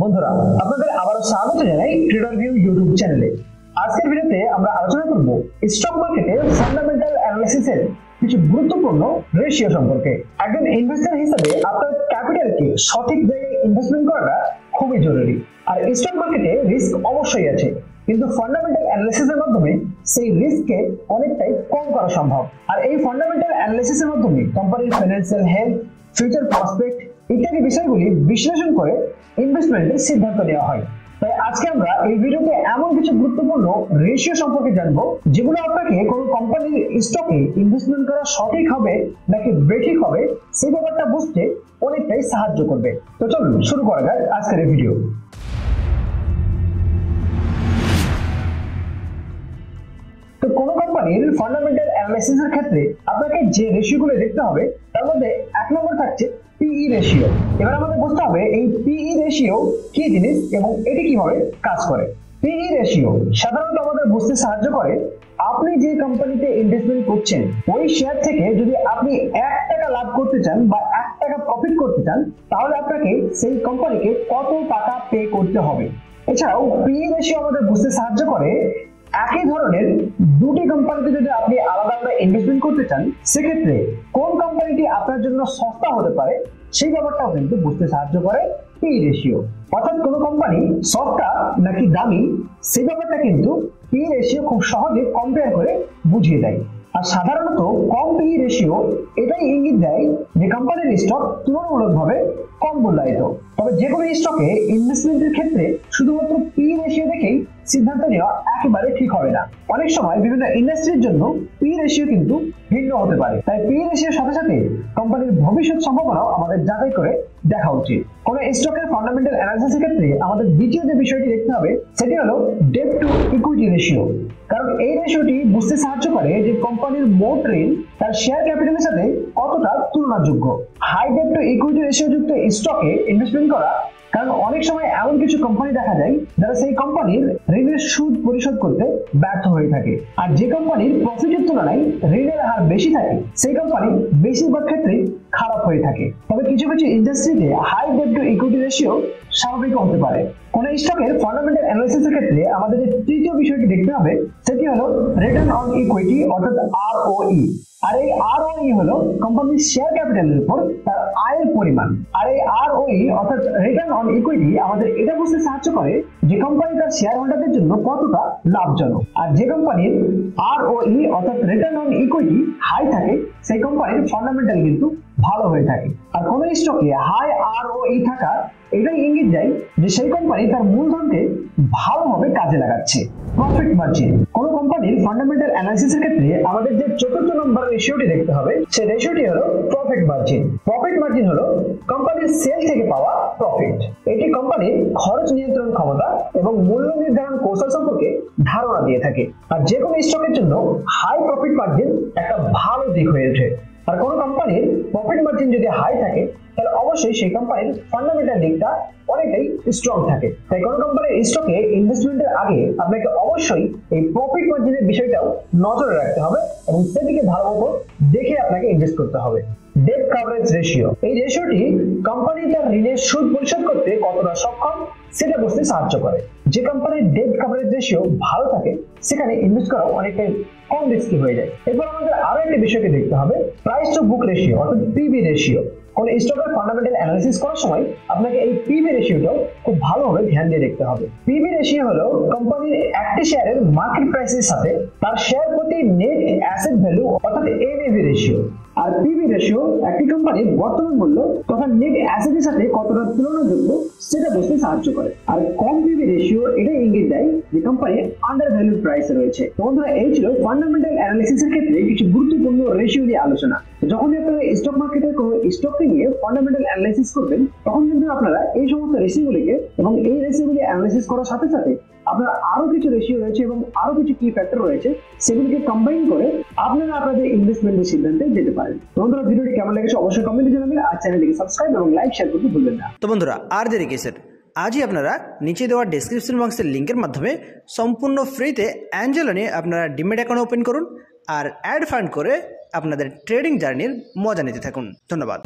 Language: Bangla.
বন্ধুরা আপনাদের আবারো স্বাগত জানাই ট্রেডার ভিউ ইউটিউব চ্যানেলে। আজকের ভিডিওতে আমরা আলোচনা করব স্টক মার্কেটে ফান্ডামেন্টাল অ্যানালিসিসের কিছু গুরুত্বপূর্ণ রেশিও সম্পর্কে। একজন ইনভেস্টর হিসেবে আপনার ক্যাপিটালকে সঠিক জায়গায় ইনভেস্টমেন্ট করাটা খুবই জরুরি। আর স্টক মার্কেটে রিস্ক অবশ্যই আছে, কিন্তু ফান্ডামেন্টাল অ্যানালিসিসের মাধ্যমে সেই রিস্ককে অনেকটাই কম করা সম্ভব। আর এই ফান্ডামেন্টাল অ্যানালিসিসের মাধ্যমে কোম্পানির ফাইন্যান্সিয়াল হেলথ, ফিউচার প্রসপেক্ট ইত্যাদি বিষয়গুলি বিশ্লেষণ করে ইনভেস্টমেন্টের সিদ্ধান্ত নেওয়া হয়। তাই আজকে আমরা এই ভিডিওতে এমন কিছু গুরুত্বপূর্ণ রেশিও সম্পর্কে জানবো যেগুলো আপনাকে কোনো কোম্পানির স্টকে ইনভেস্টমেন্ট করা সঠিক হবে নাকি বেঠিক হবে সেই ব্যাপারটা বুঝতে অনেকটাই সাহায্য করবে। তো চলুন শুরু করা যাক আজকের এই ভিডিও। তো কোনো কোম্পানির ফান্ডামেন্টাল অ্যানালিসিসের ক্ষেত্রে আপনাকে যে রেশিওগুলো দেখতে হবে তার মধ্যে এক নম্বর থাকছে পিই রেশিও। এবার আমাদের বুঝতে হবে এই পিই রেশিও কি জিনিস এবং এটি কিভাবে কাজ করে। পিই রেশিও সাধারণত আমাদের বুঝতে সাহায্য করে আপনি যে কোম্পানিতে ইনভেস্টমেন্ট করছেন ওই শেয়ার থেকে যদি আপনি 1 টাকা লাভ করতে চান বা 1 টাকা প্রফিট করতে চান তাহলে আপনাকে সেই কোম্পানিকে কত টাকা পে করতে হবে। এছাড়াও পিই রেশিও আমাদের বুঝতে সাহায্য করে একই ধরনের দুটি কোম্পানিতে যদি আপনি আলাদা আলাদা ইনভেস্টমেন্ট করতে চান সেক্ষেত্রে কোন কোম্পানিটি আপনার জন্য সস্তা হতে পারে সেই ব্যাপারটাও কিন্তু বুঝতে সাহায্য করে পিই রেশিও। অর্থাৎ কোন কোম্পানি সস্তা নাকি দামি সেই ব্যাপারটা কিন্তু পিই রেশিও খুব সহজে কম্পেয়ার করে বুঝিয়ে দেয়। আর সাধারণত কম পিই রেশিও এটাই ইঙ্গিত দেয় যে কোম্পানির স্টক তুলনামূলকভাবে কম মূল্যায়িত। তবে যে কোনো স্টকে ইনভেস্টমেন্টের ক্ষেত্রে শুধুমাত্র পিই রেশিও দেখেই সিদ্ধান্ত নেওয়া একেবারে ঠিক হবে না। অনেক সময় বিভিন্ন ইন্ডাস্ট্রির জন্য পিই রেশিও কিন্তু ভিন্ন হতে পারে। তাই পিই রেশিওর সাথে সাথে কোম্পানির ভবিষ্যৎ সম্ভাবনাও আমাদের যাচাই করে দেখা উচিত। কোন স্টকের ফান্ডামেন্টাল অ্যানালিসিসের ক্ষেত্রে আমাদের দ্বিতীয় যে বিষয়টি দেখতে হবে সেটি হলো ডেট টু ইকুইটি রেশিও। কারণ এই রেশিওটি বুঝতে সাহায্য করে যে কোম্পানির মোট ঋণ তার শেয়ার ক্যাপিটালের সাথে কতটা তুলনাযোগ্য। High debt to equity ratio যুক্ত স্টকে ইনভেস্টমেন্ট করা, কারণ অনেক সময় এমন কিছু কোম্পানি দেখা যায় যারা সেই কোম্পানির ঋণের সুদ পরিশোধ করতে ব্যর্থ হয়ে থাকে। আর যে কোম্পানির প্রফিটের তুলনায় ঋণের হার বেশি থাকে সেই কোম্পানি বেশিরভাগ ক্ষেত্রে খারাপ হয়ে থাকে। তবে কিছু কিছু ইন্ডাস্ট্রিতে high debt to equity ratio স্বাভাবিক হতে পারে। কোন স্টকের ফান্ডামেন্টাল অ্যানালিসিসের ক্ষেত্রে আমাদের যে তৃতীয় বিষয়টি দেখতে হবে সেটি হলো রিটার্ন অন ইকুইটি অর্থাৎ ROE। আর এই ROE হলো কোম্পানির শেয়ার ক্যাপিটালের উপর তার আয়ের পরিমাণ। আর এই ROE অর্থাৎ রিটার্ন অন ইকুইটি আমাদের এটা বুঝতে সাহায্য করে যে কোম্পানি তার শেয়ার হোল্ডারদের জন্য কতটা লাভজনক। আর যে কোম্পানির ROE অর্থাৎ রিটার্ন অন ইকুইটি হাই থাকে সেই কোম্পানির ফান্ডামেন্টাল কিন্তু ভালো হয়ে থাকে। আর কোন স্টকে হাই ROE থাকা এটাই ইঙ্গিত দেয় যে সেই কোম্পানি তার মূলধনকে ভালোভাবে কাজে লাগাচ্ছে। Profit margin. কোন কোম্পানির ফান্ডামেন্টাল অ্যানালিসিসের ক্ষেত্রে আমাদের যে চতুর্থ নম্বর রেশিওটি দেখতে হবে সেই রেশিওটি হলো প্রফিট মার্জিন। প্রফিট মার্জিন হলো কোম্পানির সেল থেকে পাওয়া প্রফিট। এটি কোম্পানির খরচ নিয়ন্ত্রণ ক্ষমতা এবং মূল্য নির্ধারণ কৌশল সম্পর্কে ধারণা দিয়ে থাকে। আর যে কোনো স্টকের জন্য হাই প্রফিট মার্জিন একটা ভালো দিক হয়ে ওঠে। আর কোন কোম্পানির প্রফিট মার্জিন যদি হাই থাকে তাহলে অবশ্যই সেই কোম্পানির ফান্ডামেন্টাল দিকটা অনেকটাই স্ট্রং থাকে। তাই কোন কোম্পানির স্টকে ইনভেস্টমেন্টের আগে আপনাকে অবশ্যই এই প্রফিট মার্জিনের বিষয়টাও নজরে রাখতে হবে এবং সেদিকে ভালোমতো দেখে আপনাকে ইনভেস্ট করতে হবে। Debt coverage ratio. এই রেশিওটি কোম্পানি তার ঋণের সুদ পরিশোধ করতে কতটা সক্ষম সেটা বুঝতে সাহায্য করে। যে কোম্পানির ডেট কভারেজ রেশিও ভালো থাকে সেখানে ইনভেস্ট করা অনেকটাই কম রিস্কি হয়ে যায়। এরপর আমাদের আরো একটি বিষয়কে দেখতে হবে প্রাইস টু বুক রেশিও অর্থাৎ পিবি রেশিও। কোন স্টকের ফান্ডামেন্টাল অ্যানালিসিস করার সময় আপনাকে এই পিবি রেশিওটাও খুব ভালোভাবে ধ্যান দিয়ে দেখতে হবে। পিবি রেশিও হলো কোম্পানির একটি শেয়ারের মার্কেট প্রাইসের সাথে তার শেয়ার প্রতি নেট অ্যাসেট ভ্যালু অর্থাৎ এনএভি রেশিও। আর পিবি রেশিও একটি কোম্পানির বর্তমান মূল্য তথা নেট অ্যাসেটের সাথে কতটা তুলনাযোগ্য সেটা বুঝতে সাহায্য করে। আর কম পিবি রেশিও এটাই ইঙ্গিত দেয় যে কোম্পানি আন্ডার ভ্যালু প্রাইসে রয়েছে। তো বন্ধুরা এই ছিল ফান্ডামেন্টাল অ্যানালিসিসের ক্ষেত্রে কিছু গুরুত্বপূর্ণ রেশিও নিয়ে আলোচনা। যখনই আপনারা স্টক মার্কেটের কোনো স্টককে নিয়ে ফান্ডামেন্টাল অ্যানালিসিস করবেন তখন কিন্তু আপনারা এই সমস্ত রেশিওগুলিকে এবং এই রেশিওগুলি অ্যানালিসিস করার সাথে সাথে আপনার আরো কিছু রেশিও রয়েছে এবং আরো কিছু কি ফ্যাক্টর রয়েছে সেগুলিকে কম্বাইন করে আপনারা আপনাদের ইনভেস্টমেন্টের সিদ্ধান্তে যেতে পারেন। বন্ধুরা ভিডিওটি কেমন লেগেছে অবশ্যই কমেন্টে জানাবেন। আর চ্যানেলটিকে সাবস্ক্রাইব এবং লাইক শেয়ার করতে ভুলবেন না। তো বন্ধুরা আর দেরি কিসের, আজই আপনারা নিচে দেওয়া ডেসক্রিপশন বক্সের লিঙ্কের মাধ্যমে সম্পূর্ণ ফ্রিতে অ্যাঞ্জেলো নিয়ে আপনারা ডিমেট অ্যাকাউন্ট ওপেন করুন আর অ্যাড ফান্ড করে আপনাদের ট্রেডিং জার্নির মজা নিতে থাকুন। ধন্যবাদ।